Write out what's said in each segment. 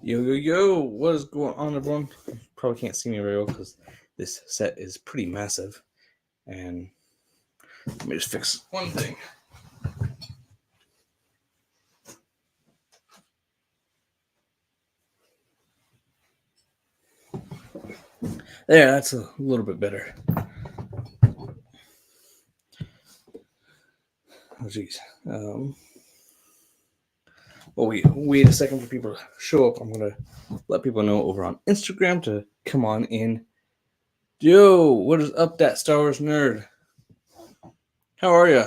Yo, what is going on, everyone? You probably can't see me very well because this set is pretty massive. And let me just fix one thing. There, that's a little bit better. Oh, geez. Well, we wait a second for people to show up. I'm going to let people know over on Instagram to come on in. Yo, what is up, that Star Wars nerd? How are you?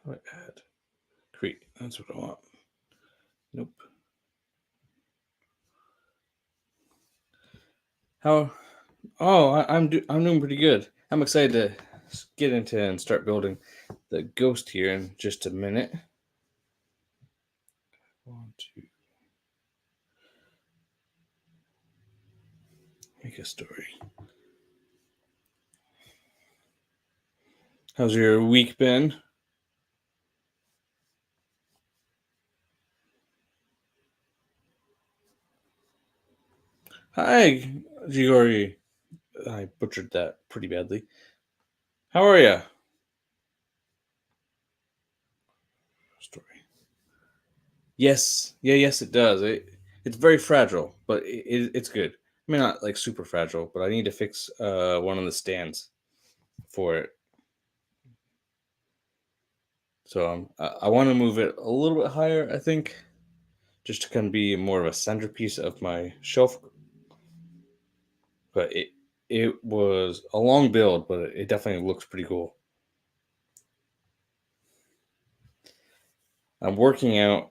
How do I add? Create. That's what I want. Nope. How? Oh, I'm doing pretty good. I'm excited to get into and start building the ghost here in just a minute. Want to make a story. How's your week been? Hi, Gigori. I butchered that pretty badly. How are you? Story. Yes, it does. It's very fragile, but it's good. I mean, not like super fragile, but I need to fix one of the stands for it. So I want to move it a little bit higher, I think, just to kind of be more of a centerpiece of my shelf. But it was a long build, but it definitely looks pretty cool. I'm working out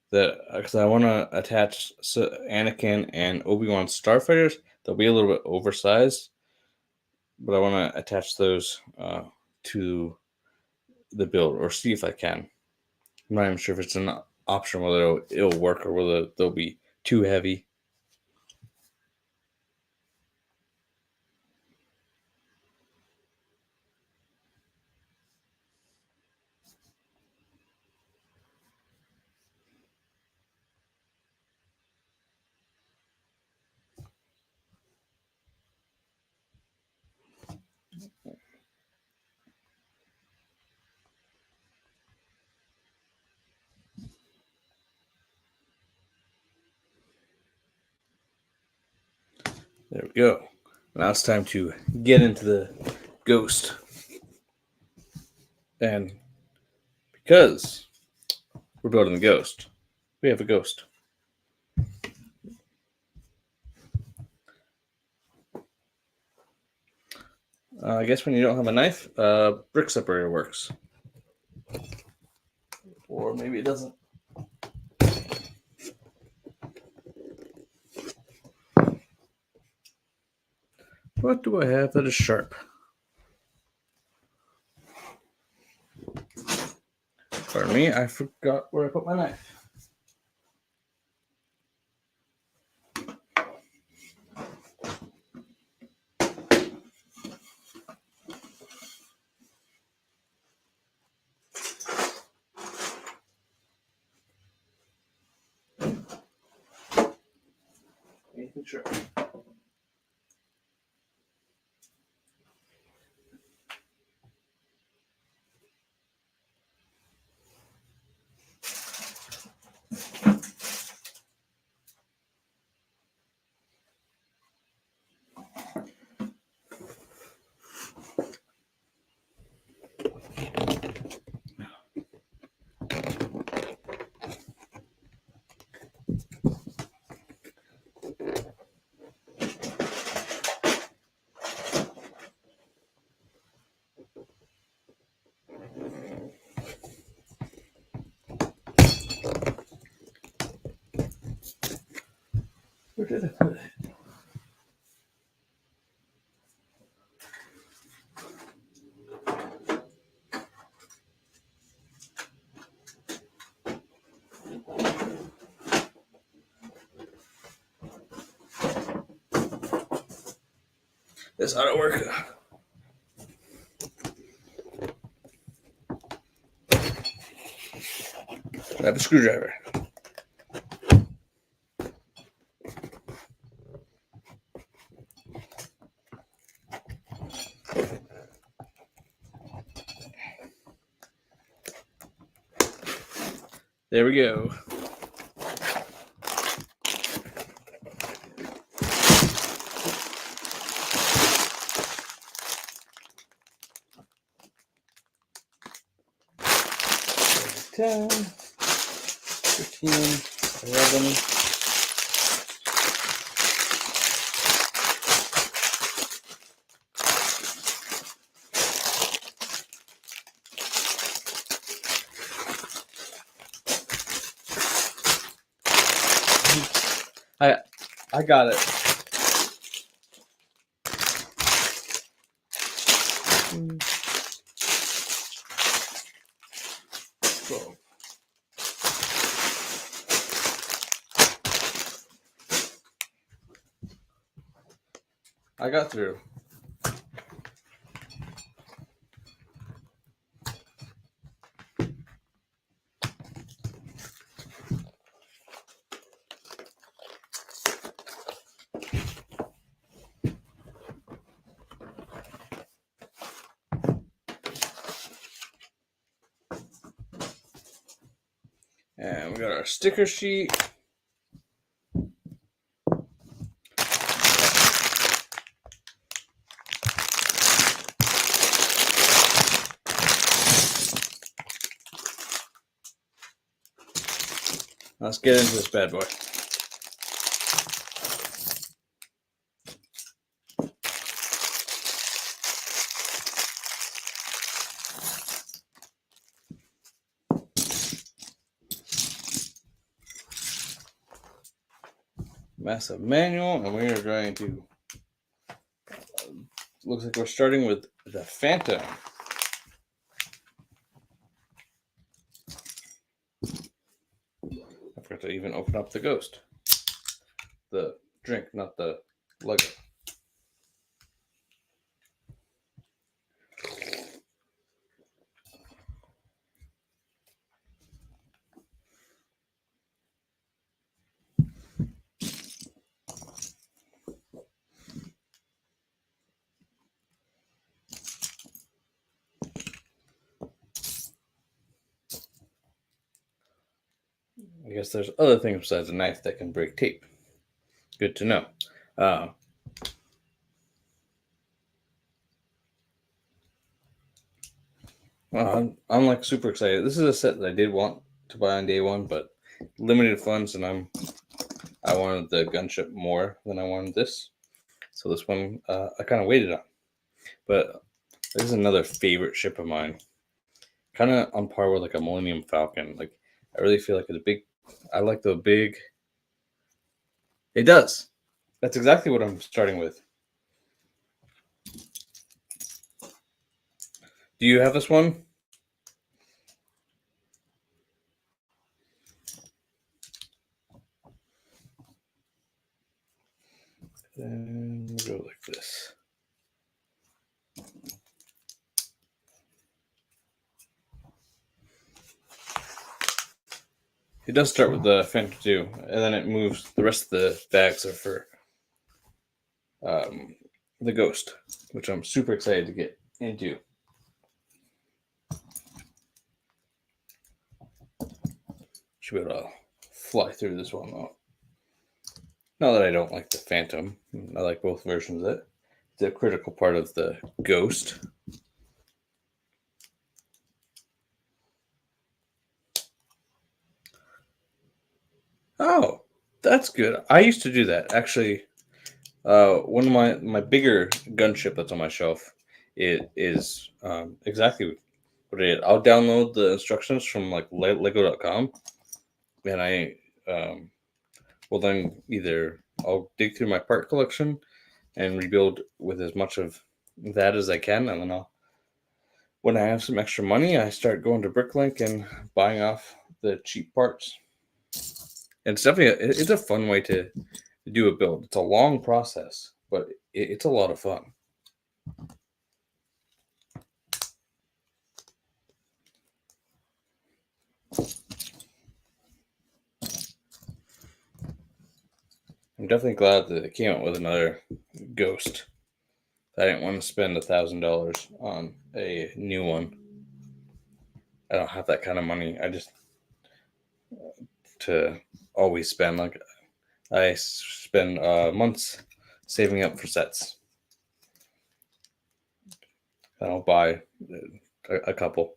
that because I want to attach Anakin and Obi-Wan starfighters. They'll be a little bit oversized, but I want to attach those to the build or see if I can. I'm not even sure if it's an option whether it'll work or whether they'll be too heavy. There we go. Now it's time to get into the ghost. And because we're building the ghost, we have a ghost. I guess when you don't have a knife, brick separator works. Or maybe it doesn't. What do I have that is sharp? Pardon me, I forgot where I put my knife. Anything sharp? Where did I put it? This ought to work. Grab a screwdriver. There we go. Ten, 15, 11. I got it. So. I got through. And we got our sticker sheet. Let's get into this bad boy. Massive manual, and we are going to. Looks like we're starting with the Phantom. I forgot to even open up the Ghost. The drink, not the Lego. I guess there's other things besides a knife that can break tape. Good to know. Well, I'm like super excited. This is a set that I did want to buy on day one, but limited funds, and I wanted the gunship more than I wanted this. So this one I kind of waited on. But this is another favorite ship of mine. Kind of on par with like a Millennium Falcon. Like I really feel like it's a big. I like the big. It does. That's exactly what I'm starting with. Do you have this one? Then we'll go like this. It does start with the Phantom 2, and then it moves. The rest of the bags are for the Ghost, which I'm super excited to get into. Should be able to fly through this one though. Not that I don't like the Phantom. I like both versions of it. It's a critical part of the Ghost. Oh, that's good. I used to do that. Actually, one of my bigger gunship that's on my shelf, it is exactly what I did. I'll download the instructions from like Lego.com, and I will then either I'll dig through my part collection and rebuild with as much of that as I can, and then when I have some extra money, I start going to Bricklink and buying off the cheap parts. And it's definitely it's a fun way to do a build. It's a long process, but it's a lot of fun. I'm definitely glad that it came out with another Ghost. I didn't want to spend $1,000 on a new one. I don't have that kind of money. I just to always spend like I spend months saving up for sets. I'll buy a couple.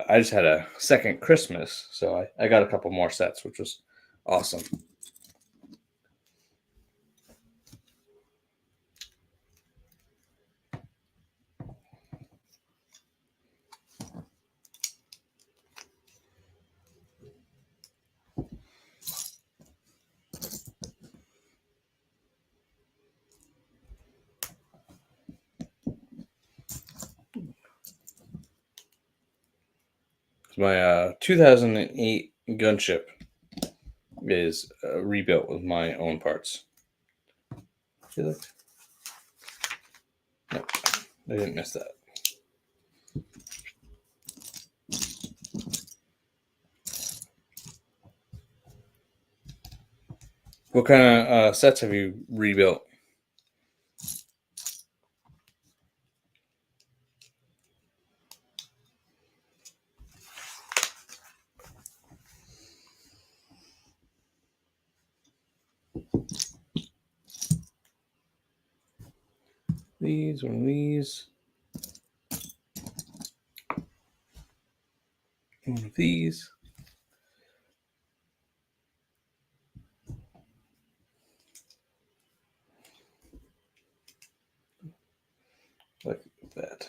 I just had a second Christmas, so I got a couple more sets, which was awesome. My 2008 gunship is rebuilt with my own parts. Feel like... Nope, I didn't miss that. What kind of sets have you rebuilt? These, one of these, one of these. Like that.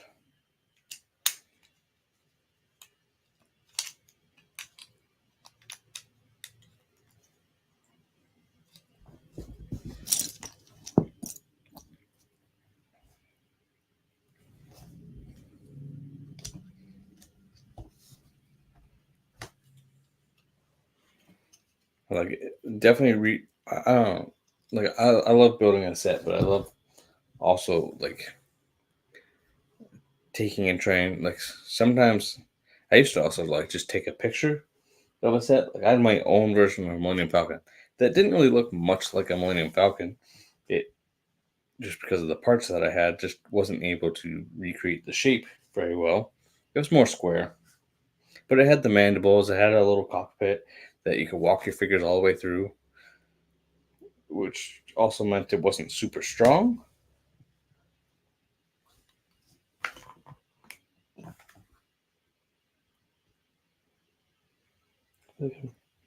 Like definitely I don't know. Like I love building a set, but I love also like taking and trying. Like sometimes I used to also like just take a picture of a set. Like I had my own version of Millennium Falcon that didn't really look much like a Millennium Falcon. It just because of the parts that I had, just wasn't able to recreate the shape very well. It was more square, but it had the mandibles. It had a little cockpit that you could walk your figures all the way through, which also meant it wasn't super strong.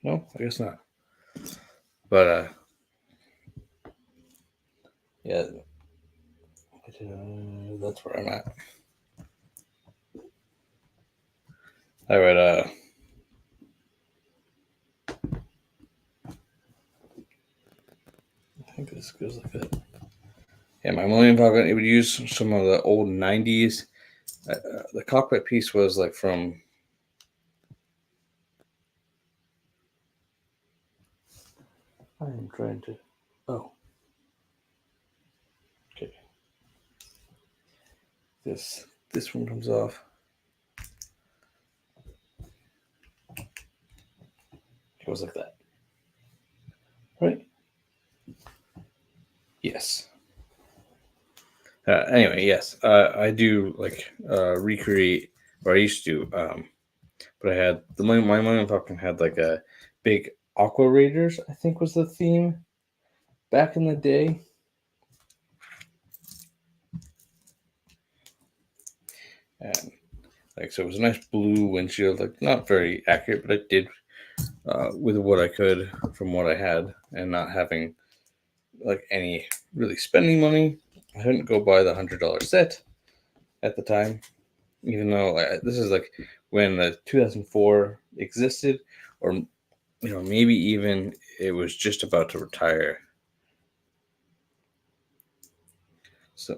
No, I guess not. But yeah, that's where I'm at. All right. I think this goes like that. Yeah, my Millennium Falcon. It would use some of the old '90s. The cockpit piece was like from. I am trying to. Oh, okay. This one comes off. It goes like that, right? Yes. Anyway, yes, I do like recreate, or I used to. But I had my Millennium Falcon had like a big Aqua Raiders, I think was the theme back in the day. And like so it was a nice blue windshield, like not very accurate, but I did with what I could from what I had, and not having like any really spending money. I didn't go buy the $100 set at the time, even though this is like when the 2004 existed, or maybe even it was just about to retire. So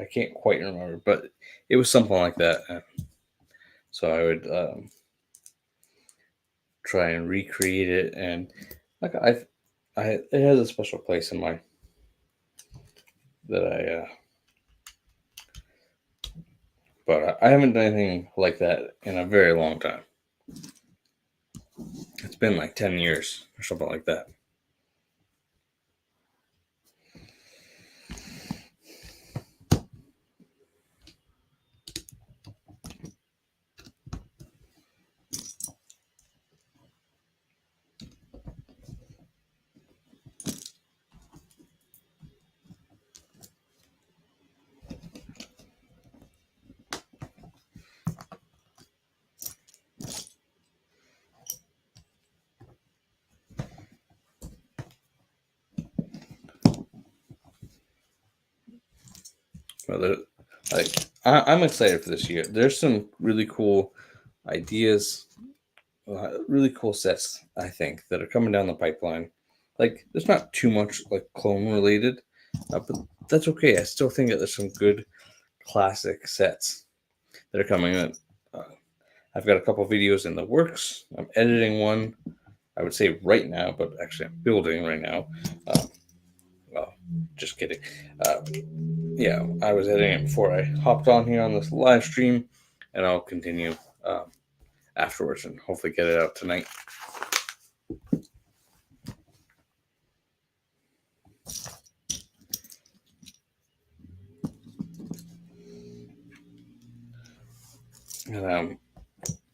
I can't quite remember, but it was something like that. So I would try and recreate it, and like it has a special place in my that I but I haven't done anything like that in a very long time. It's been like 10 years or something like that. Well, like I'm excited for this year. There's some really cool ideas, really cool sets. I think that are coming down the pipeline. Like there's not too much like clone related, but that's okay. I still think that there's some good classic sets that are coming in. Uh, I've got a couple videos in the works. I'm editing one. I would say right now, but actually I'm building right now. Well, just kidding. Uh, yeah, I was editing it before I hopped on here on this live stream, and I'll continue afterwards and hopefully get it out tonight. And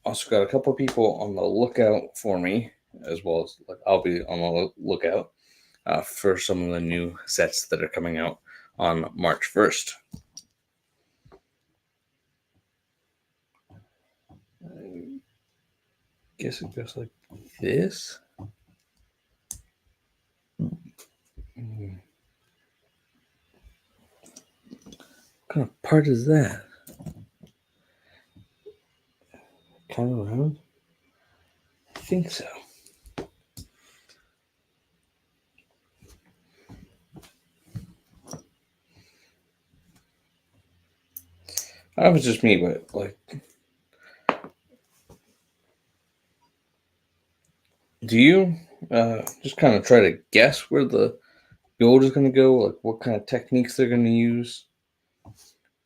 also got a couple of people on the lookout for me, as well as like I'll be on the lookout for some of the new sets that are coming out on March 1st. I guess it goes like this. What kind of part is that? Kind of round? I think so. I don't know if it's just me, but like, do you just kind of try to guess where the build is going to go? Like, what kind of techniques they're going to use?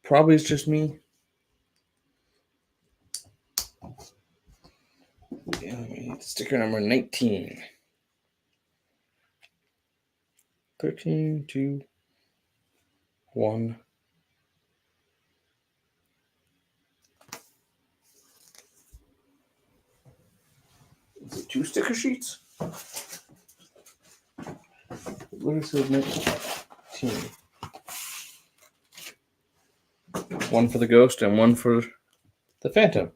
Probably it's just me. Yeah, I mean, sticker number 19. 13, 2, 1. Is it 2 sticker sheets? What is it? 19. One for the Ghost and one for the Phantom.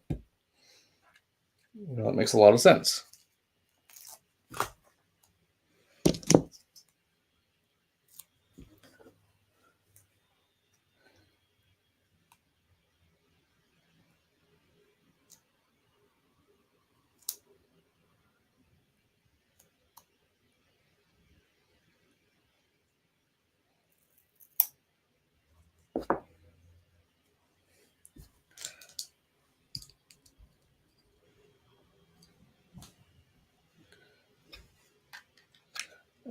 Well, that makes a lot of sense.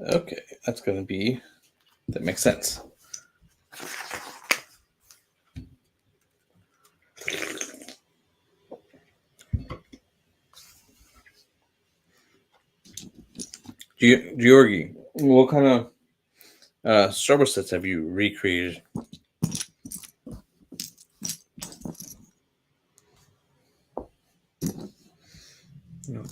Okay, that's going to be, that makes sense. Georgi, what kind of Star Wars sets have you recreated? No.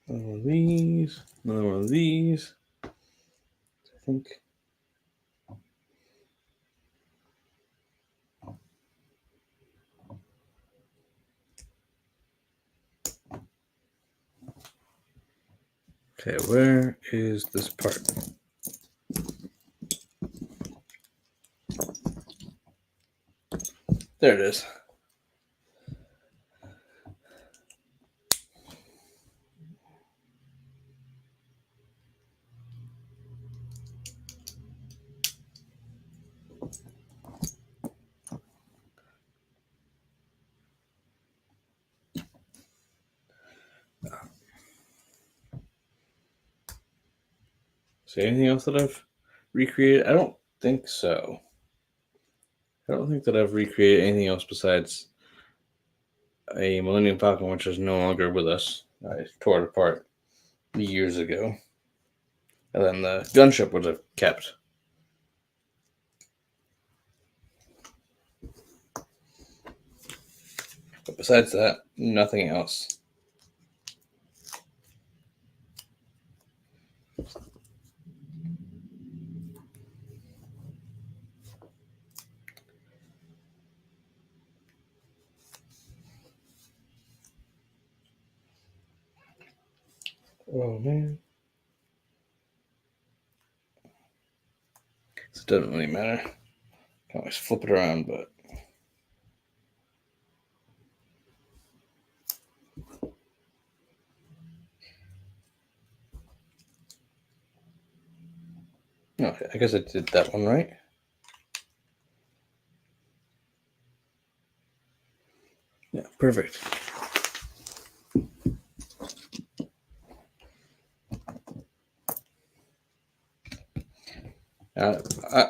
Another one of these. Another one of these. I think. Okay, where is this part? There it is. See anything else that I've recreated? I don't think so. I don't think that I've recreated anything else besides a Millennium Falcon, which is no longer with us. I tore it apart years ago. And then the gunship would have kept. But besides that, nothing else. Oh man. So it doesn't really matter. Can always flip it around, but okay, I guess I did that one right. Yeah, perfect.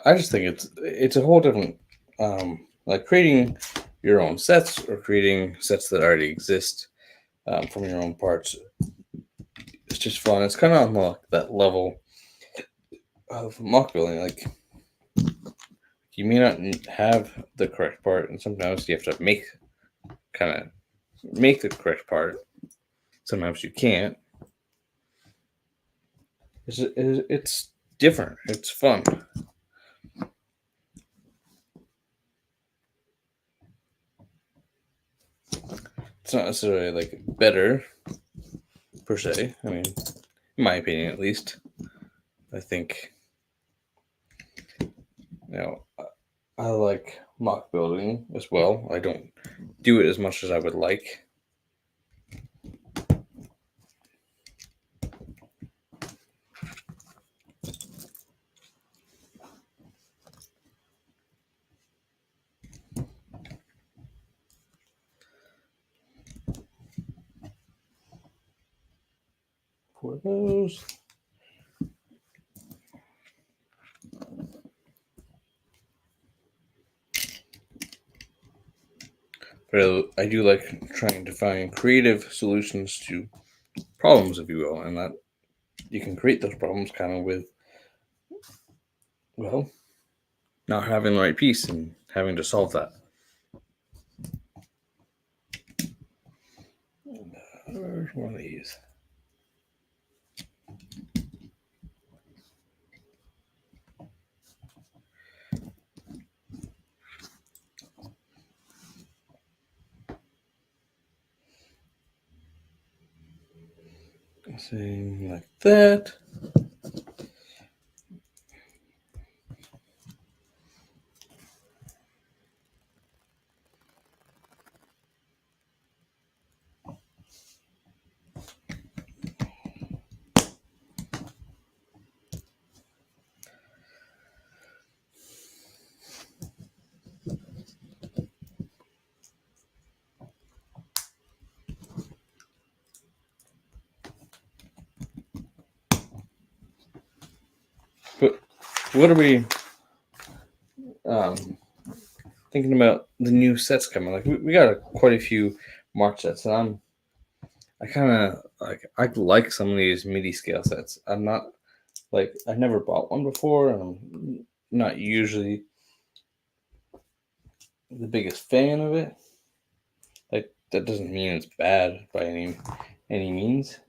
I just think it's a whole different like creating your own sets or creating sets that already exist from your own parts. It's just fun. It's kind of on that level of mock building. Like you may not have the correct part, and sometimes you have to make the correct part. Sometimes you can't. It's different. It's fun. It's not necessarily like better per se. I mean, in my opinion, at least. I think you know I like mock building as well. I don't do it as much as I would like. For those. But I do like trying to find creative solutions to problems, if you will, and that you can create those problems kind of with, well, not having the right piece and having to solve that. Where's one of these? Something like that. But what are we um, thinking about the new sets coming? Like we got quite a few March sets, and I kind of like some of these MIDI scale sets. I'm not like I've never bought one before, and I'm not usually the biggest fan of it. Like that doesn't mean it's bad by any means.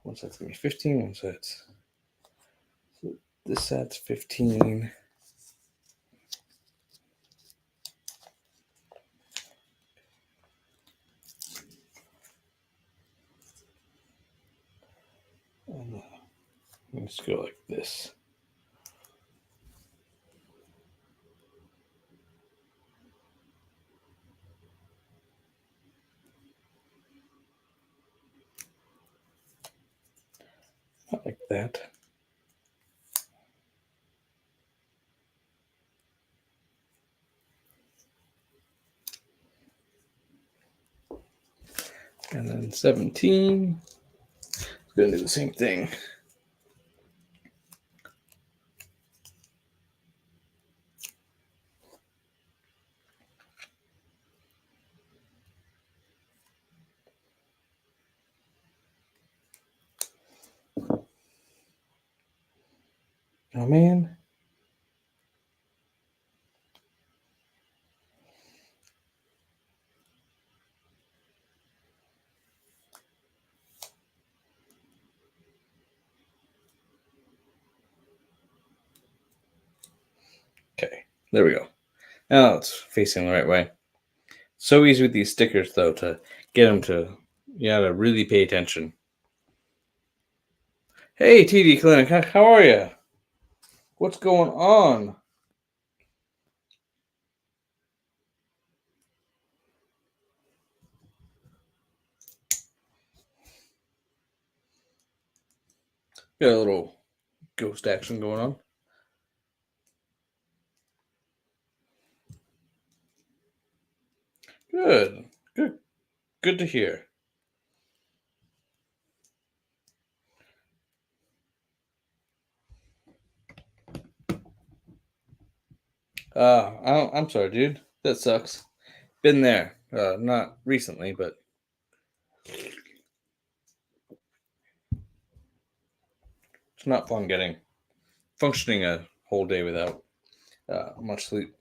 One set's gonna be 15. One set's so this set's 15. And let's go like this. Not like that. And then 17. It's gonna do the same thing. Oh man. Okay, there we go. Now it's facing the right way. So easy with these stickers, though, to get them to, to really pay attention. Hey, TD Clinic, how are you? What's going on? Got a little ghost action going on. Good, good, good to hear. I'm sorry, dude. That sucks. Been there. Not recently, but it's not fun getting functioning a whole day without much sleep.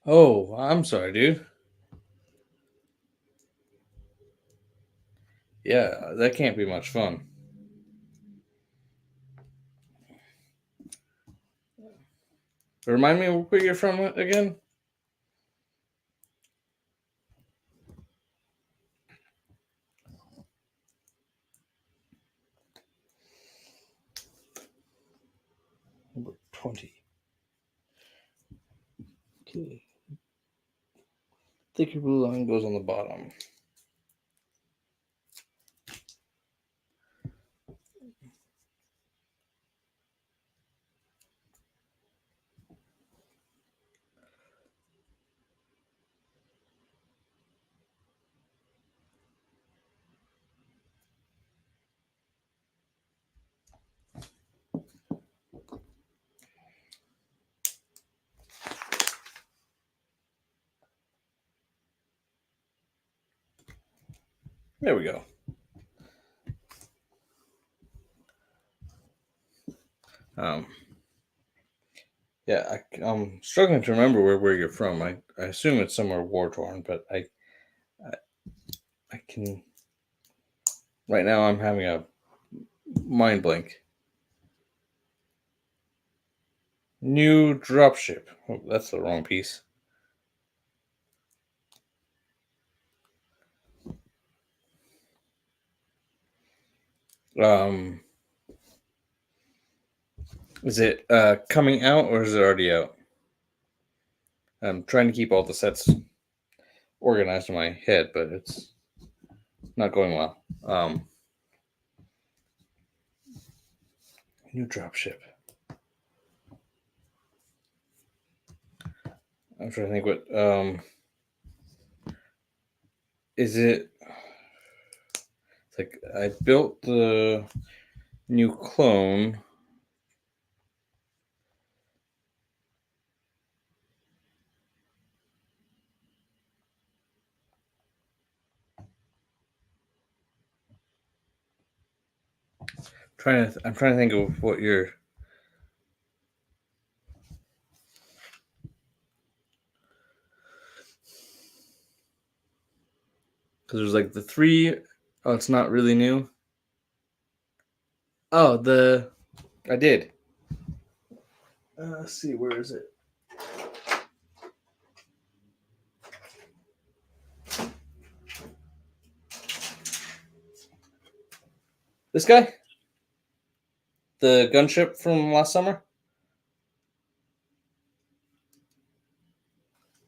Oh, I'm sorry, dude. Yeah, that can't be much fun. Remind me where you're from again? Number 20. Okay. Thicker blue line goes on the bottom. There we go. Um, yeah, I'm struggling to remember where you're from. I assume it's somewhere war torn, but I can. Right now, I'm having a mind blank. New dropship. Oh, that's the wrong piece. Um, is it coming out or is it already out? I'm trying to keep all the sets organized in my head, but it's not going well. New dropship. I'm trying to think what is it. It's like I built the new clone. I'm trying to think of what you're. Because there's like the three. Oh, it's not really new. Oh, I did. Let's see, where is it? This guy, the gunship from last summer.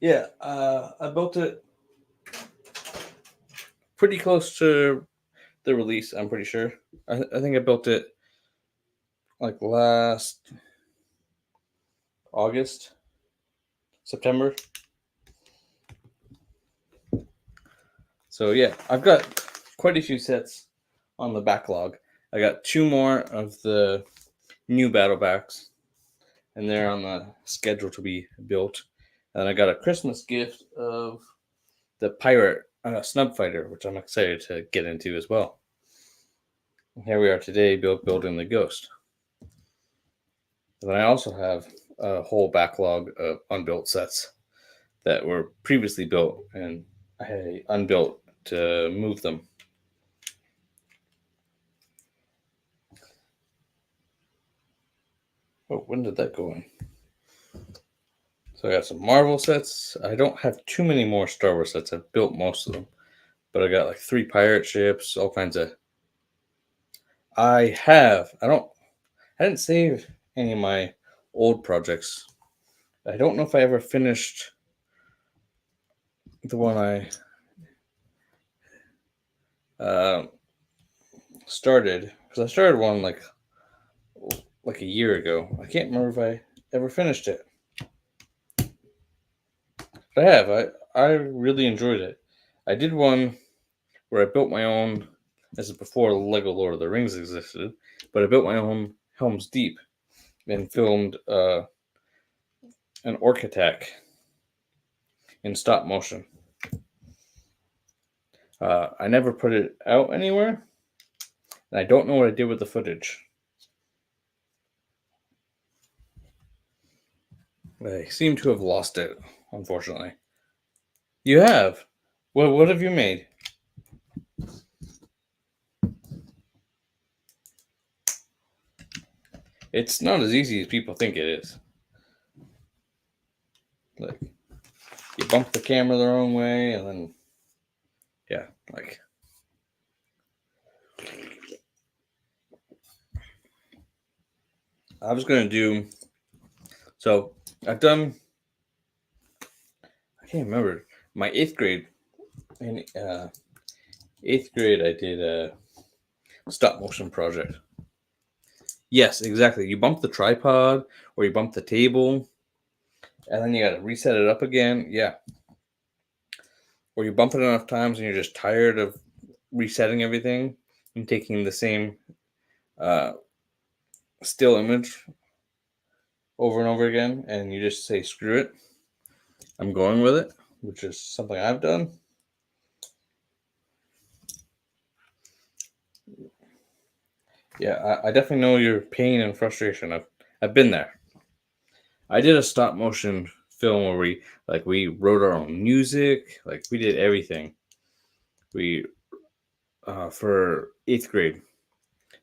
Yeah, I built it pretty close to the release. I'm pretty sure. I think I built it like last August, September. So yeah, I've got quite a few sets on the backlog. I got two more of the new battle backs, and they're on the schedule to be built. And I got a Christmas gift of the pirate snub fighter, which I'm excited to get into as well. And here we are today, building the Ghost. And I also have a whole backlog of unbuilt sets that were previously built, and I unbuilt to move them. Oh, when did that go in? So I got some Marvel sets. I don't have too many more Star Wars sets. I've built most of them. But I got like 3 pirate ships, all kinds of. I didn't save any of my old projects. I don't know if I ever finished the one I uh, started, because I started one like a year ago. I can't remember if I ever finished it. But I have. I really enjoyed it. I did one where I built my own. This is before Lego Lord of the Rings existed, but I built my own Helm's Deep and filmed an orc attack in stop motion. I never put it out anywhere, and I don't know what I did with the footage. I seem to have lost it, unfortunately. You have? What have you made? It's not as easy as people think it is. Like, you bump the camera the wrong way, and then, yeah, like. I was going to do. So, I've done. I can't remember. My 8th grade. In 8th grade, I did a stop motion project. Yes, exactly. You bump the tripod, or you bump the table, and then you got to reset it up again. Yeah. Or you bump it enough times and you're just tired of resetting everything and taking the same uh, still image over and over again, and you just say, screw it, I'm going with it, which is something I've done. Yeah, I definitely know your pain and frustration. I've been there. I did a stop motion film where we wrote our own music, like we did everything. We for 8th grade.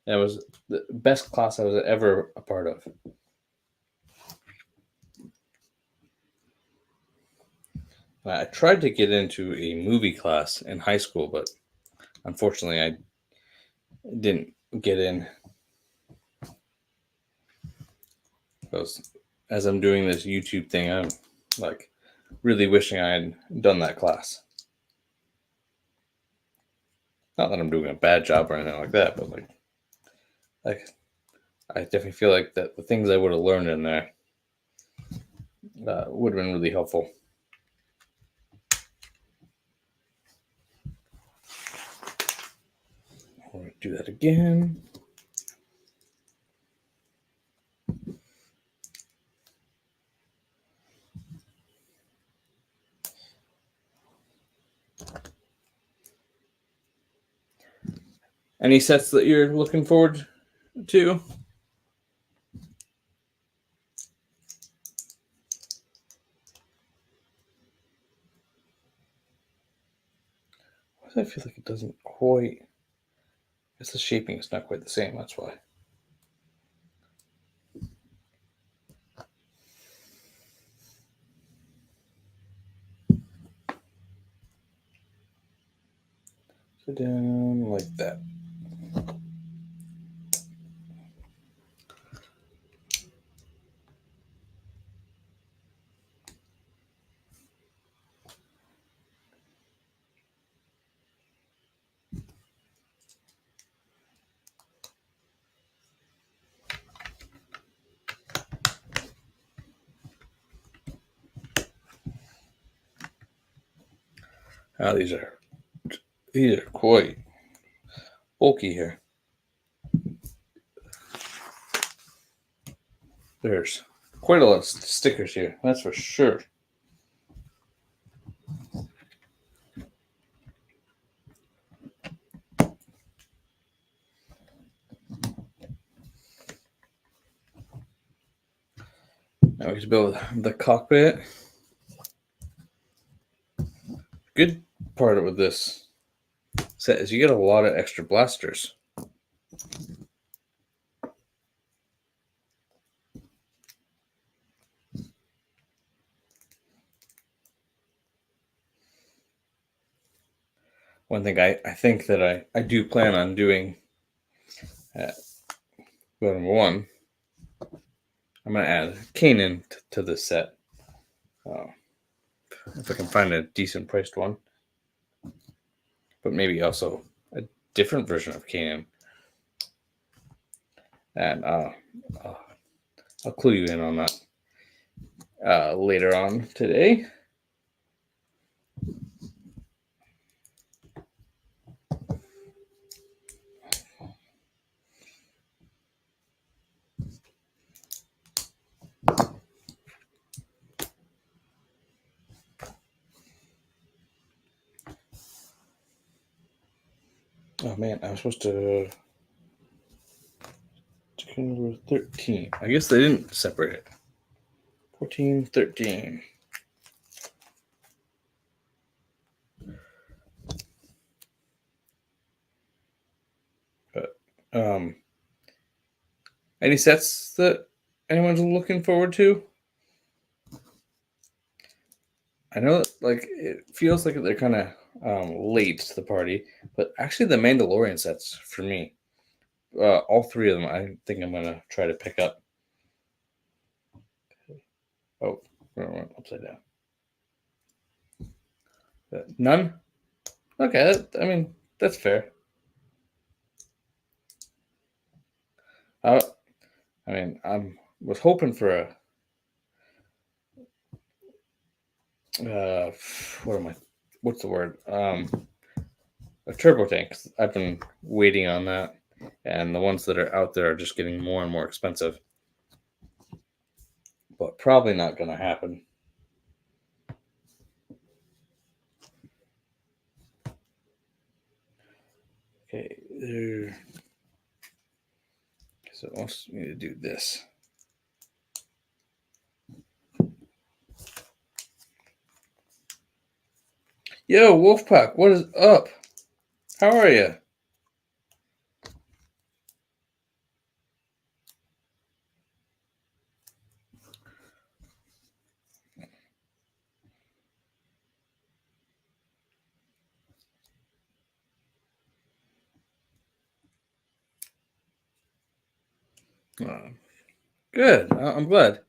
That was the best class I was ever a part of. I tried to get into a movie class in high school, but unfortunately, I didn't get in. Because as I'm doing this YouTube thing, I'm like really wishing I had done that class. Not that I'm doing a bad job or anything like that, but like I definitely feel like that the things I would have learned in there would have been really helpful. I'm going to do that again. Any sets that you're looking forward to? I feel like it doesn't quite. It's the shaping is not quite the same. That's why. So down like that. Ah, these are quite bulky here. There's quite a lot of stickers here, that's for sure. Now we get to build the cockpit. Good part with this set is you get a lot of extra blasters. One thing I think that I do plan on doing at number one, I'm going to add Kanan to this set. If I can find a decent priced one. But maybe also a different version of Kanan. And I'll clue you in on that later on today. Oh man, I was supposed to number 13. I guess they didn't separate it. 14, 13. But any sets that anyone's looking forward to? I know, like, it feels like they're kind of late to the party, but actually, the Mandalorian sets for me, all three of them, I think I'm gonna try to pick up. Oh, went upside down. None. Okay, I mean that's fair. I mean, was hoping for a what's the word? A turbo tank. I've been waiting on that, and the ones that are out there are just getting more and more expensive. But probably not going to happen. Okay, there. So it wants me to do this. Yo, Wolfpack, what is up? How are you? Good. I'm glad.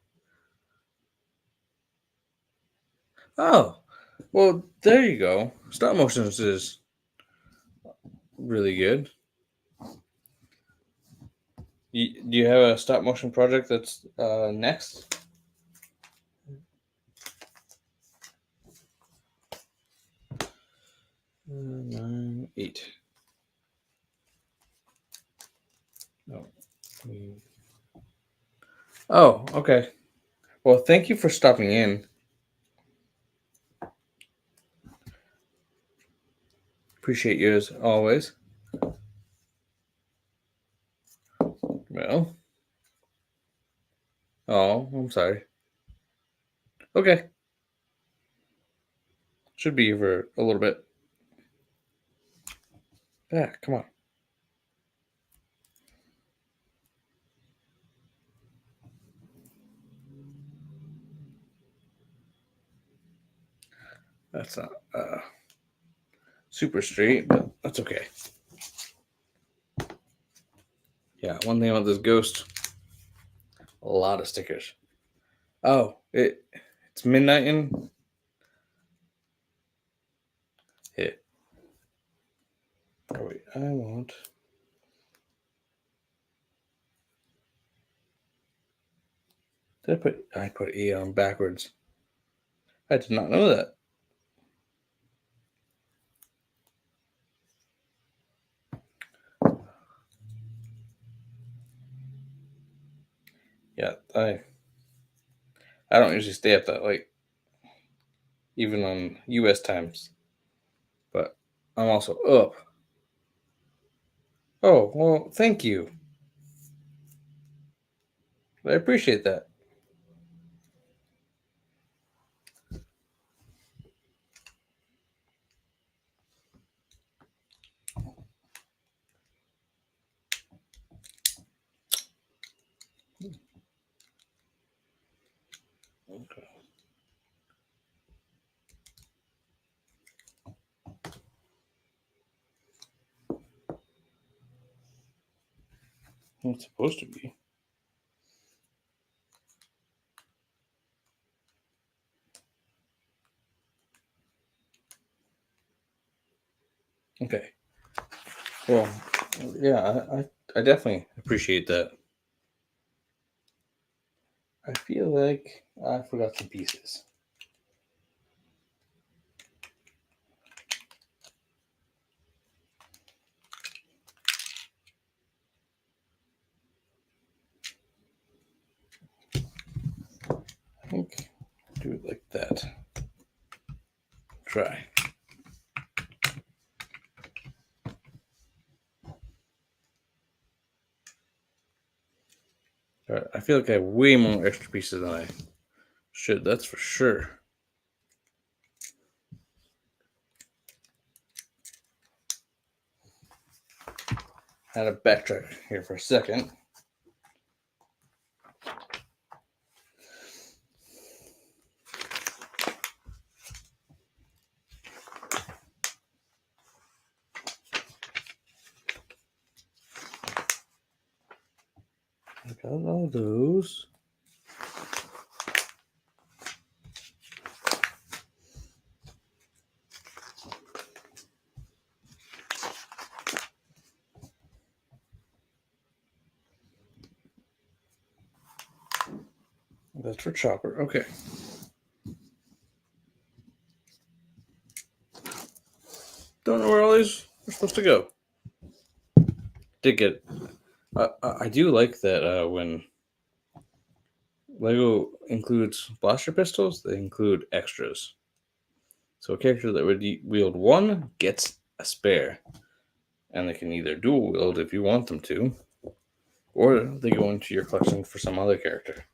Oh, well, there you go. Stop motions is really good. Do you have a stop motion project that's next? 9, 8. Oh, okay. Well, thank you for stopping in. Appreciate you as always. Well, oh, I'm sorry. Okay. Should be here for a little bit. Yeah, come on. That's not super straight, but that's okay. Yeah, one thing about this ghost, a lot of stickers. Oh, it's midnight in. Hit. Oh wait, I want. I put E on backwards. I did not know that. Yeah, I don't usually stay up that late, even on U.S. times. But I'm also up. Oh, well, thank you. I appreciate that. It's supposed to be. Okay. Well, yeah, I definitely appreciate that. I feel like I forgot some pieces. I think do it like that. Try. All right, I feel like I have way more extra pieces than I should. That's for sure. Had to backtrack here for a second. I got all those. That's for Chopper. Okay. Don't know where all these are supposed to go. Did get. I do like that when Lego includes blaster pistols, they include extras. So a character that would wield one gets a spare, and they can either dual wield if you want them to, or they go into your collection for some other character.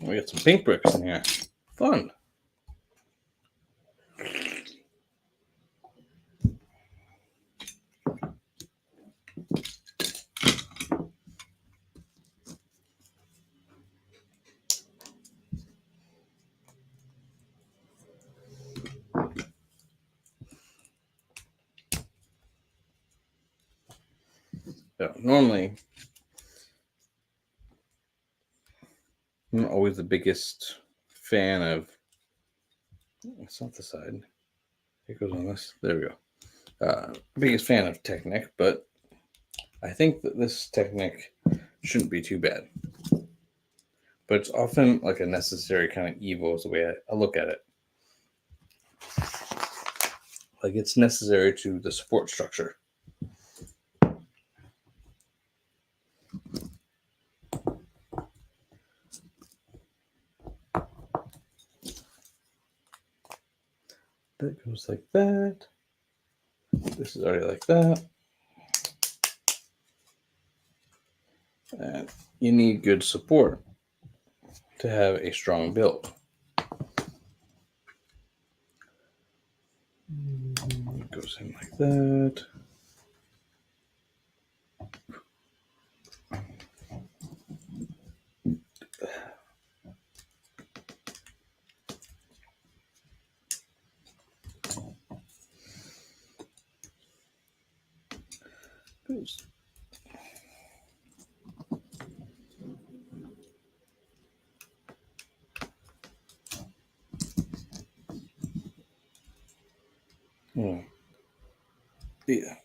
We got some pink bricks in here. Fun. Yeah, normally, I'm not always the biggest fan of. It's not the side. It goes on this. There we go. Biggest fan of Technic, but I think that this Technic shouldn't be too bad. But it's often like a necessary kind of evil is the way I look at it. Like it's necessary to the support structure. That goes like that. This is already like that. And you need good support to have a strong build. It goes in like that. Goes. Yeah.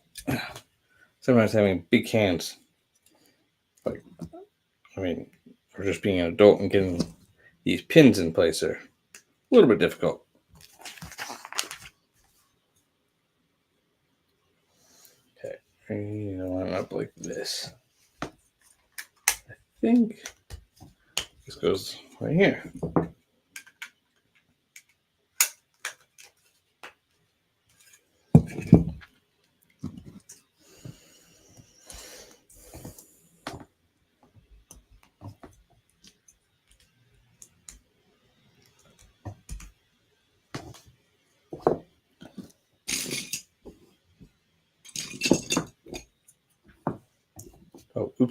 Sometimes having big hands, like or just being an adult and getting these pins in place are a little bit difficult. Okay, line it up like this. I think this goes right here.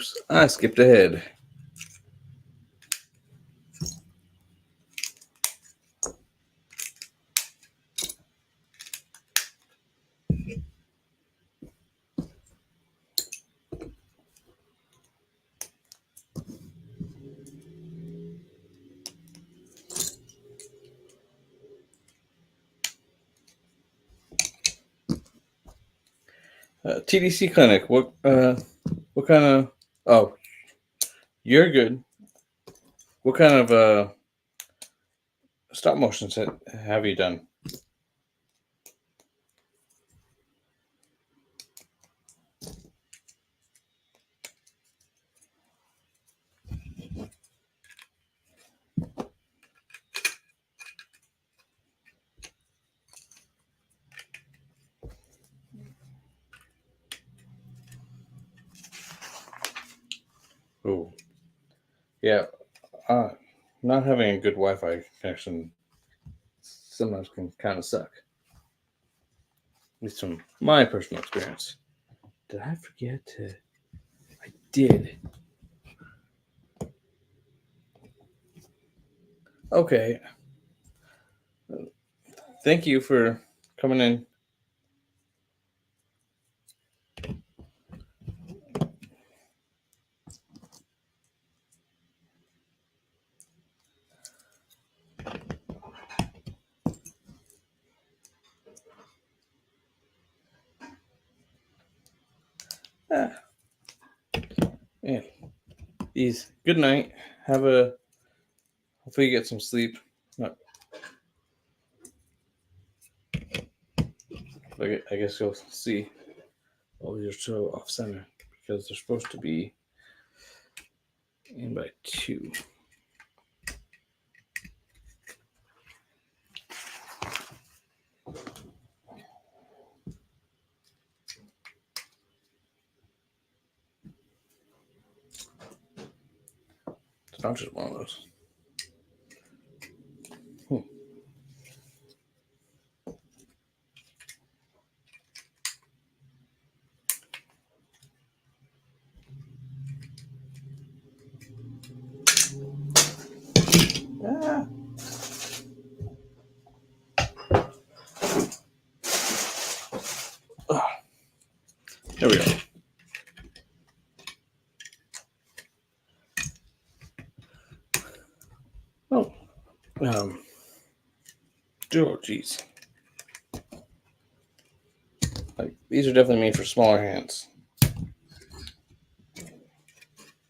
Oops, I skipped ahead. TDC Clinic. What kind of? Oh, you're good. What kind of stop motions have you done? Oh, yeah. Uh, Not having a good Wi-Fi connection sometimes can kind of suck. At least from my personal experience. Did I forget to? I did. Okay. Thank you for coming in. Ah, yeah. Good night. Hopefully you get some sleep. Not, I guess you'll see. Oh, you're so off center because they're supposed to be in by 2. It's not just one of those. Ah. Ah, there we go. Oh, oh, geez. Like these are definitely made for smaller hands.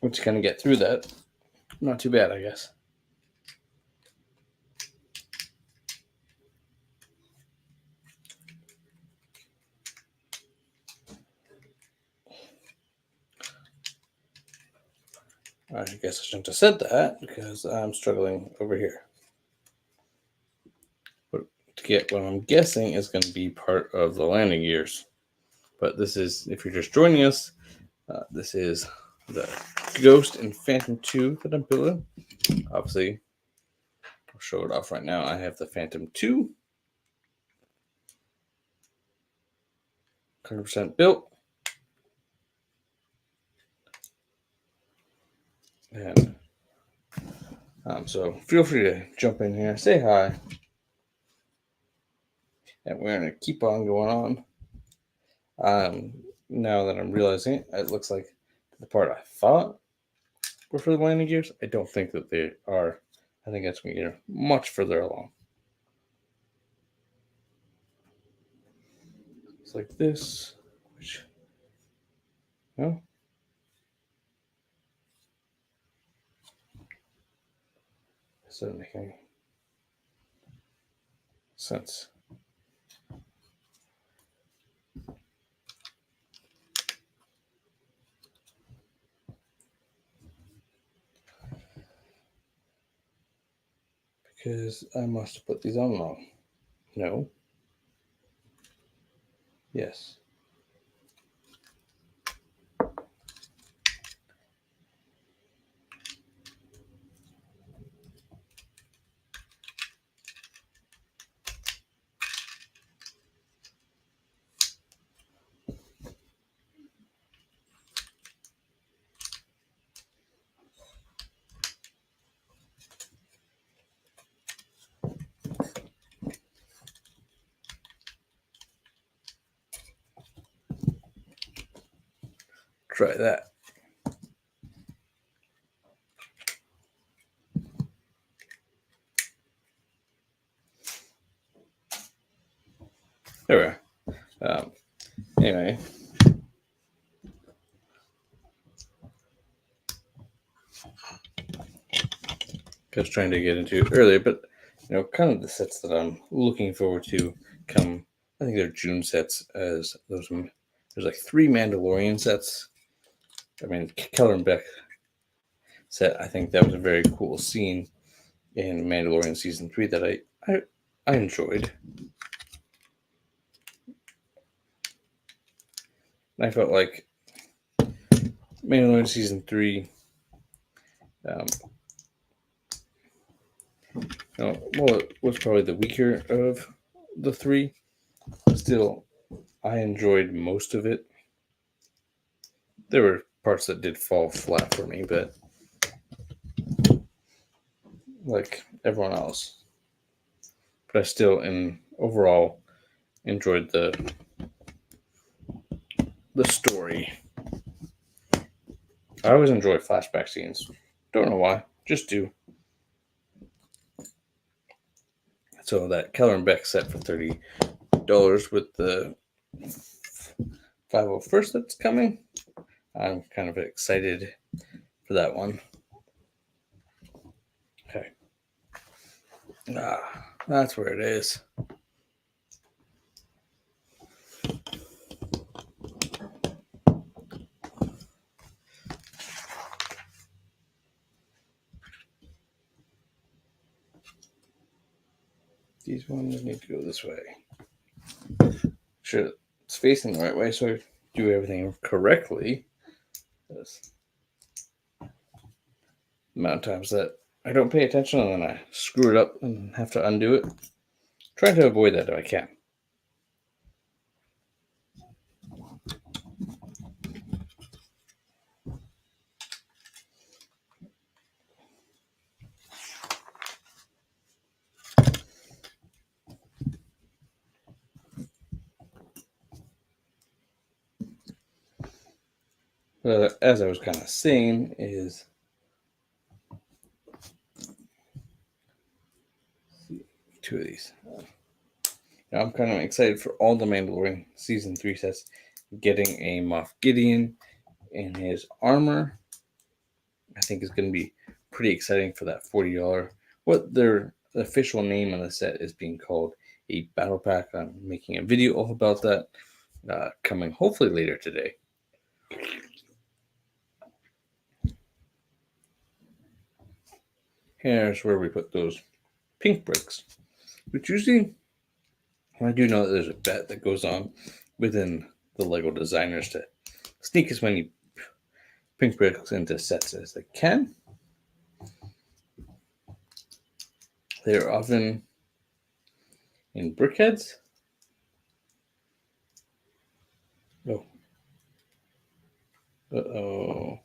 Once you kind of get through that, not too bad, I guess. I guess I shouldn't have said that because I'm struggling over here. But to get what I'm guessing is going to be part of the landing gears. But this is, if you're just joining us, this is the Ghost and Phantom 2 that I'm building. Obviously, I'll show it off right now. I have the Phantom 2, 100% built. And so feel free to jump in here, say hi. And we're going to keep on going on. Now that I'm realizing it, it looks like the part I thought were for the landing gears. I don't think that they are. I think that's going to get much further along. It's like this, which, no, this doesn't make any sense. Because I must have put these on wrong. No. Yes. try that. There we are. Anyway. I was trying to get into earlier, but kind of the sets that I'm looking forward to come. I think they're June sets. As there's like 3 Mandalorian sets. I mean, Keller and Beck set. I think that was a very cool scene in Mandalorian season 3 that I enjoyed. I felt like Mandalorian season 3. Well, it was probably the weaker of the 3. Still, I enjoyed most of it. There were parts that did fall flat for me, but like everyone else. But I still, overall, enjoyed the story. I always enjoy flashback scenes. Don't know why, just do. So that Keller and Beck set for $30 with the 501st that's coming. I'm kind of excited for that one. Okay. That's where it is. These ones need to go this way. Sure, it's facing the right way, so I do everything correctly. There's the amount of times that I don't pay attention and then I screw it up and have to undo it. Trying to avoid that if I can. As I was kind of saying, is two of these. I'm kind of excited for all the Mandalorian season 3 sets. Getting a Moff Gideon in his armor, I think is going to be pretty exciting for that $40. What their official name on the set is being called a battle pack. I'm making a video all about that, coming hopefully later today. Here's where we put those pink bricks, which usually, I do know that there's a bet that goes on within the LEGO designers to sneak as many pink bricks into sets as they can. They're often in brickheads. Oh. Uh-oh.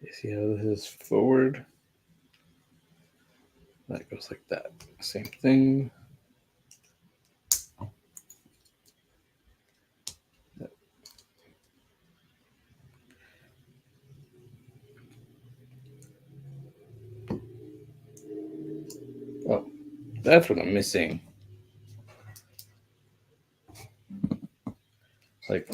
You see how this is forward? That goes like that. Same thing. Oh, that's what I'm missing. Like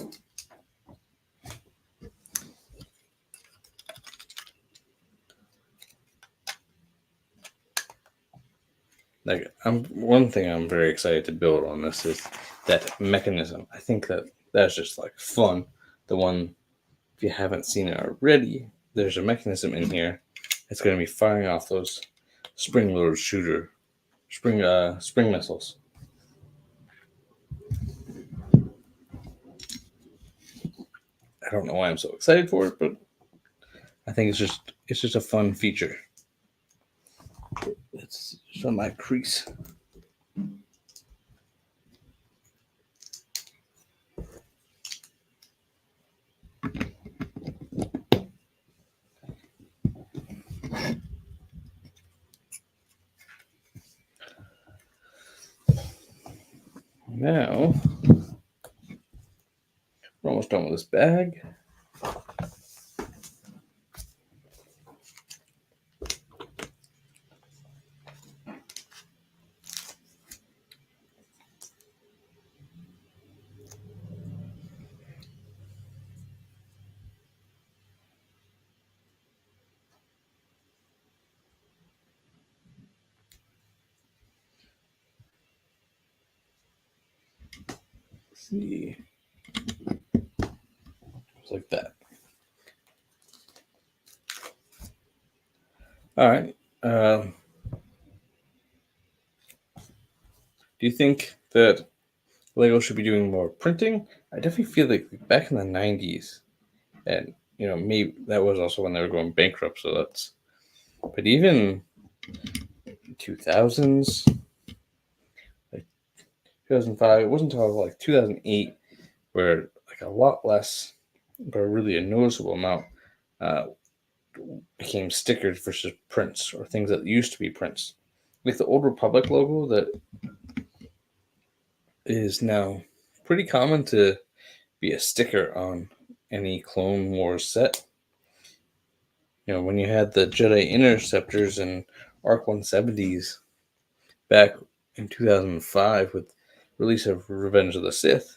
one thing I'm very excited to build on this is that mechanism. I think that's just like fun. The one, if you haven't seen it already, there's a mechanism in here. It's going to be firing off those spring-loaded spring missiles. I don't know why I'm so excited for it, but I think it's just a fun feature. It's just on my crease. now we're almost done with this bag. Let's see. Just like that. All right. Do you think that Lego should be doing more printing? I definitely feel like back in the 90s, and maybe that was also when they were going bankrupt. So that's, but even 2000s, like 2005, it wasn't until like 2008 where like a lot less, but really a noticeable amount, uh, became stickers versus prints or things that used to be prints. Like the Old Republic logo that is now pretty common to be a sticker on any Clone Wars set. When you had the Jedi Interceptors and Arc 170s back in 2005 with release of Revenge of the Sith,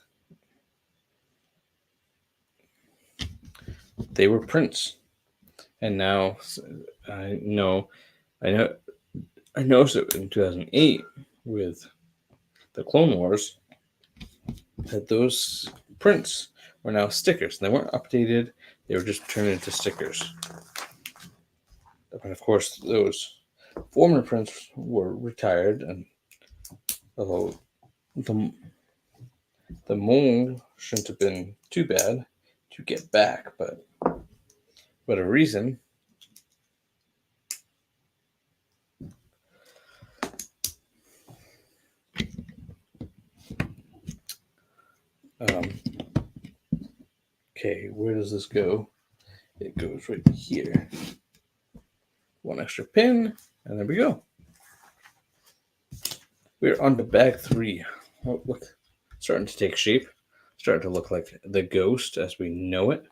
they were prints. And now I know I noticed it in 2008 with the Clone Wars that those prints were now stickers. They weren't updated, they were just turned into stickers. And of course, those former prints were retired, and although the mold shouldn't have been too bad to get back, but a reason. Okay, where does this go? It goes right here. One extra pin, and there we go. We're on to bag 3. Oh, look, starting to take shape. Starting to look like the Ghost as we know it.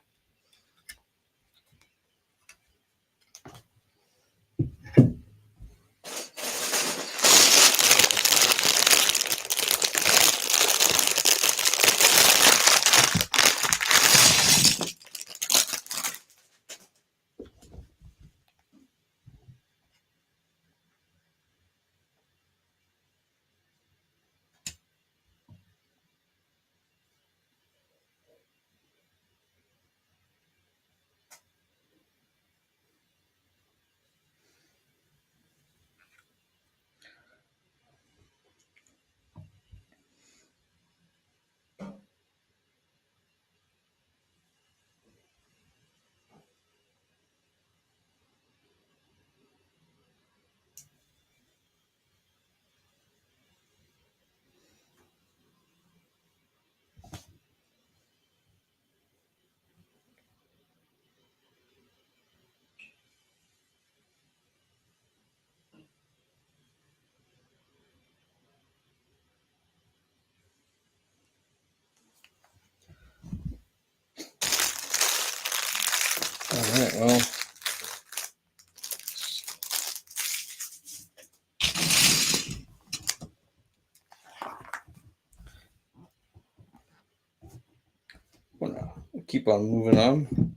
All right, well, we're gonna keep on moving on.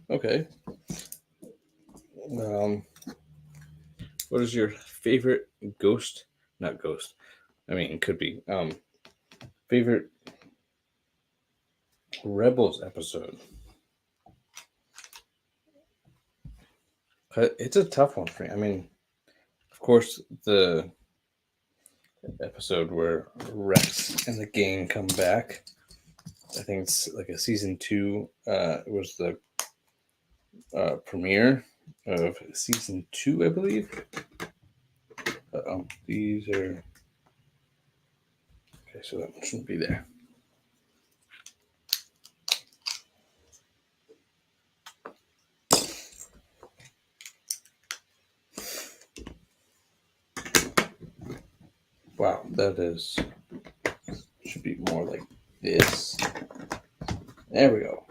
Okay. What is your favorite Ghost? Not Ghost. I mean, it could be. Favorite Rebels episode? It's a tough one for me. I mean, of course, the episode where Rex and the gang come back. I think it's like a season 2. It was the premiere of season 2, I believe. These are okay, so that one shouldn't be there. Wow, that should be more like this. There we go.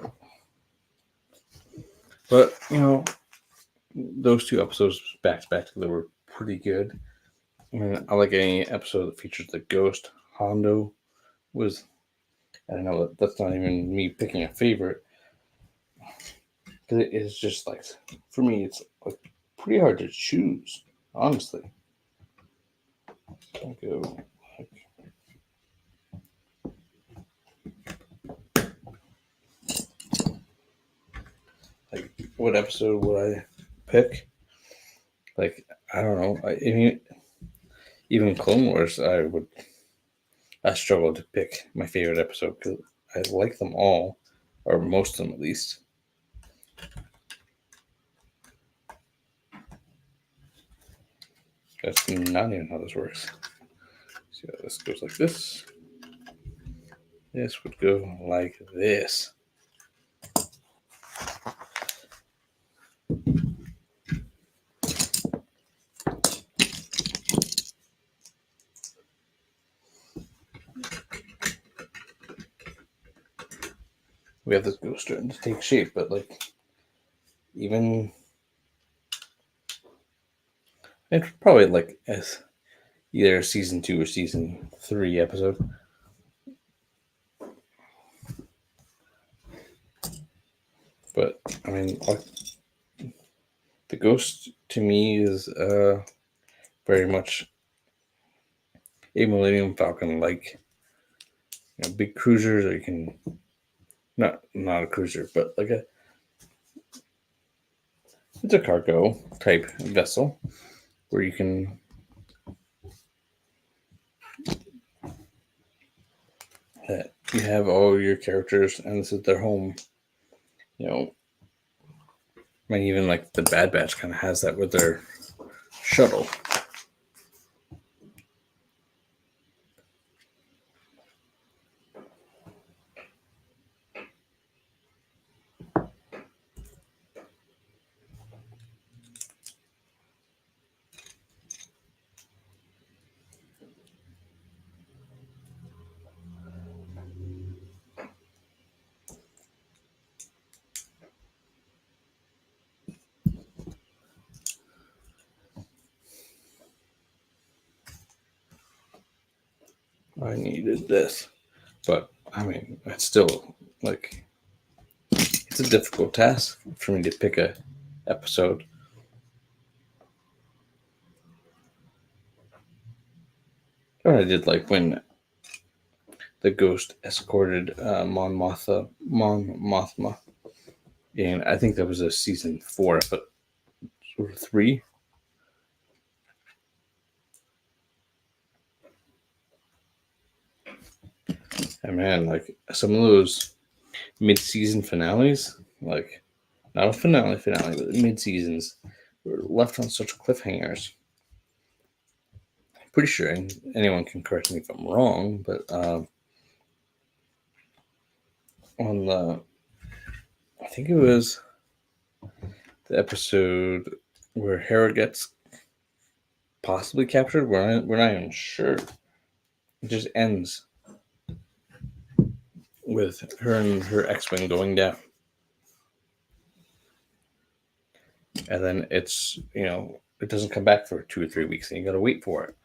But those two episodes back to back together were pretty good. I mean, I like any episode that features the ghost. Hondo was, I don't know, that's not even me picking a favorite. Because it is just like, for me, it's like pretty hard to choose, honestly. I'll go like what episode would I pick? Like, I don't know. I mean, even Clone Wars, I struggle to pick my favorite episode because I like them all, or most of them at least. That's not even how this works. See how this goes like this. This would go like this. We have this ghost starting to take shape, but like even it's probably like as either season 2 or season 3 episode. But I mean, like, the ghost to me is very much a Millennium Falcon, like big cruisers, or you can not a cruiser, but like it's a cargo type vessel where you can you have all your characters and this is their home. I mean, even like the Bad Batch kind of has that with their shuttle. I needed this, but I mean, it's still like it's a difficult task for me to pick a episode. What I did like when the ghost escorted Mon Mothma, and I think that was a season 4, but or 3. And man, like some of those mid-season finales, like not a finale, but mid-seasons were left on such cliffhangers. I'm pretty sure anyone can correct me if I'm wrong, but on I think it was the episode where Hera gets possibly captured. We're not even sure. It just ends with her and her X-wing going down, and then it's it doesn't come back for 2 or 3 weeks, and you got to wait for it.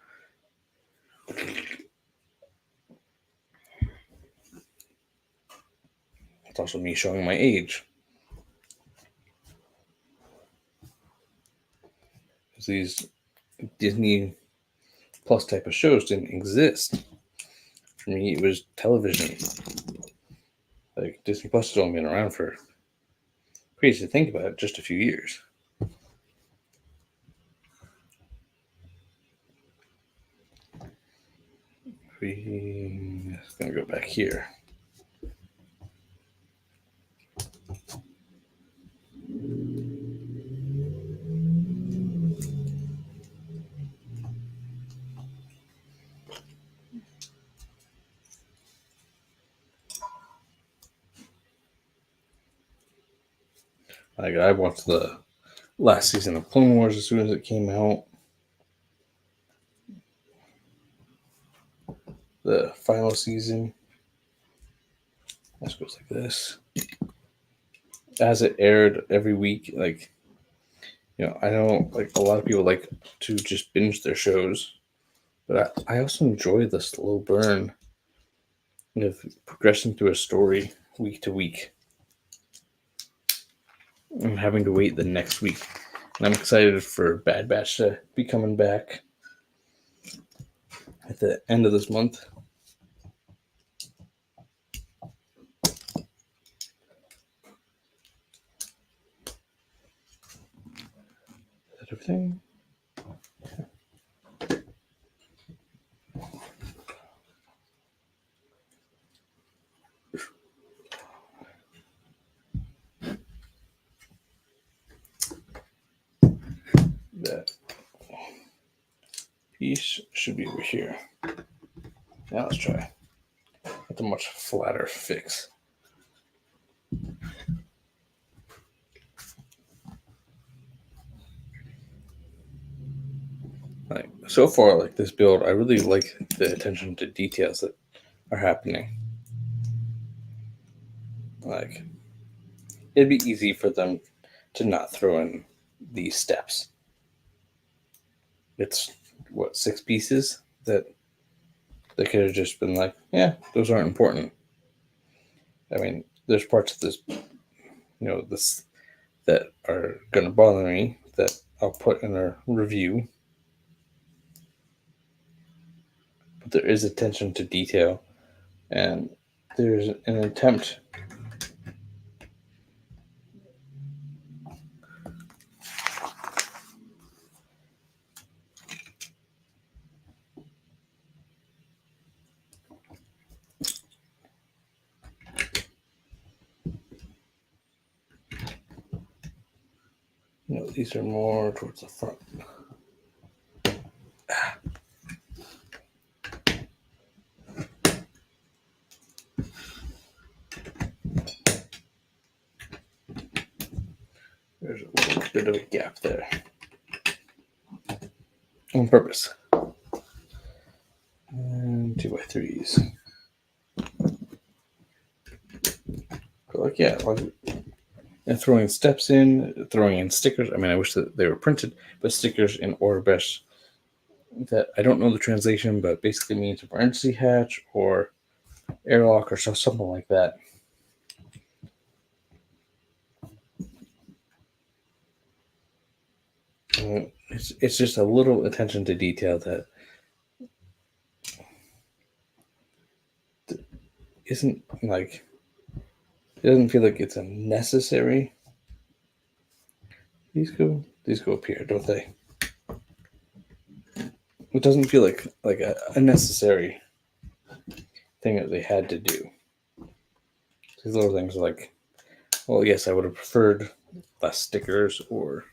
It's also me showing my age. These Disney Plus type of shows didn't exist. For me, it was television. Like Disney Plus has only been around for, crazy to think about it, just a few years. We're gonna go back here. Like I watched the last season of Clone Wars as soon as it came out. final season. This goes like this. As it aired every week, like, I know like a lot of people like to just binge their shows, but I also enjoy the slow burn of progressing through a story week to week and having to wait the next week. And I'm excited for Bad Batch to be coming back at the end of this month. Is that everything? That piece should be over here. Now let's try. That's a much flatter fix. Like, so far, like this build, I really like the attention to details that are happening. Like, it'd be easy for them to not throw in these steps. It's what, 6 pieces that they could have just been like, yeah, those aren't important. I mean, there's parts of this, this that are gonna bother me that I'll put in a review. But there is attention to detail, and there's an attempt. These are more towards the front. There's a little bit of a gap there. On purpose. And 2x3s. But like, yeah, and throwing steps in, throwing in stickers. I mean, I wish that they were printed, but stickers in Orbesh that I don't know the translation, but basically means emergency hatch or airlock or something like that. And it's just a little attention to detail that isn't like, it doesn't feel like it's a necessary. These go up here, don't they? It doesn't feel like a necessary thing that they had to do. These little things are like, well, yes, I would have preferred less stickers, or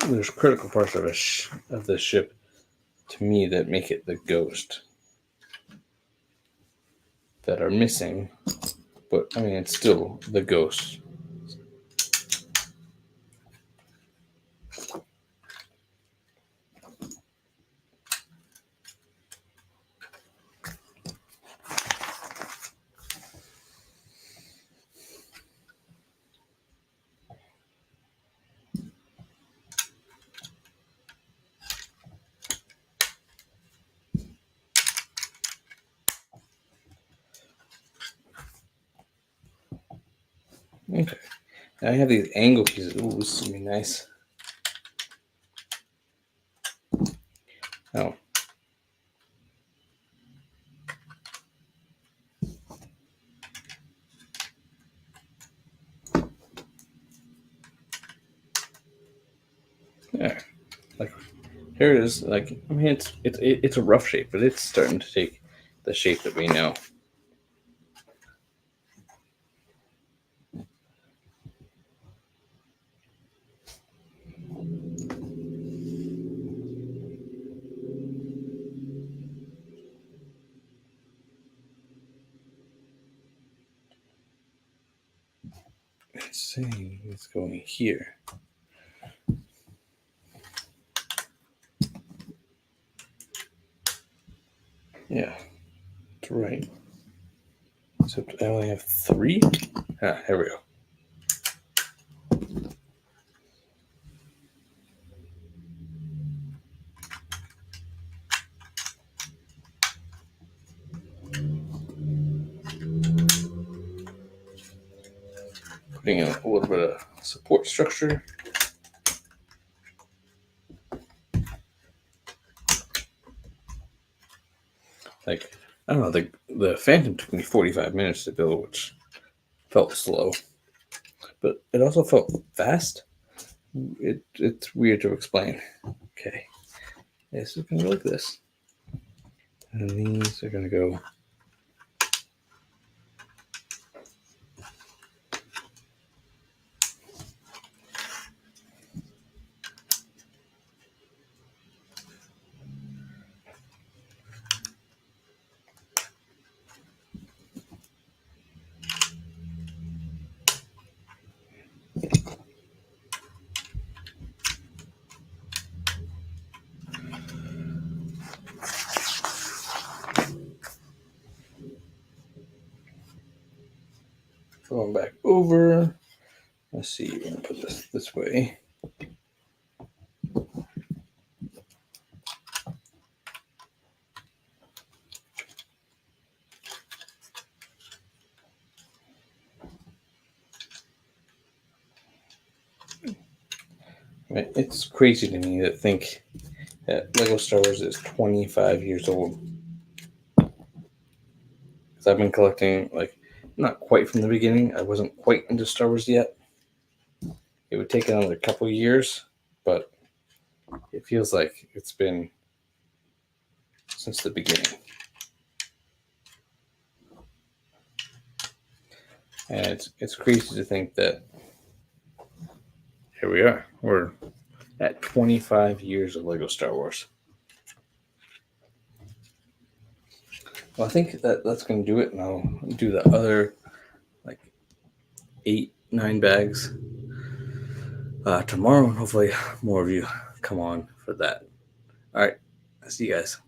there's critical parts of this ship to me that make it the Ghost that are missing. But I mean, it's still the Ghost. Okay. Now I have these angle pieces. Ooh, this is gonna be nice. Oh. Yeah. Like, here it is. Like, I mean, it's a rough shape, but it's starting to take the shape that we know. It's saying it's going here. Yeah. right. Except I only have 3. Here we go. Putting in a little bit of support structure. Like, I don't know, the Phantom took me 45 minutes to build, which felt slow, but it also felt fast. It's weird to explain. Okay, this is gonna go like this, and these are gonna go going back over. Let's see, we're gonna put this way. Right, it's crazy to me to think that Lego Star Wars is 25 years old. Because I've been collecting, like, not quite from the beginning. I wasn't quite into Star Wars yet. It would take another couple years, but it feels like it's been since the beginning. And it's crazy to think that here we are. We're at 25 years of Lego Star Wars. Well, I think that's going to do it, and I'll do the other like 8-9 bags tomorrow, and hopefully more of you come on for that. All right, see you guys.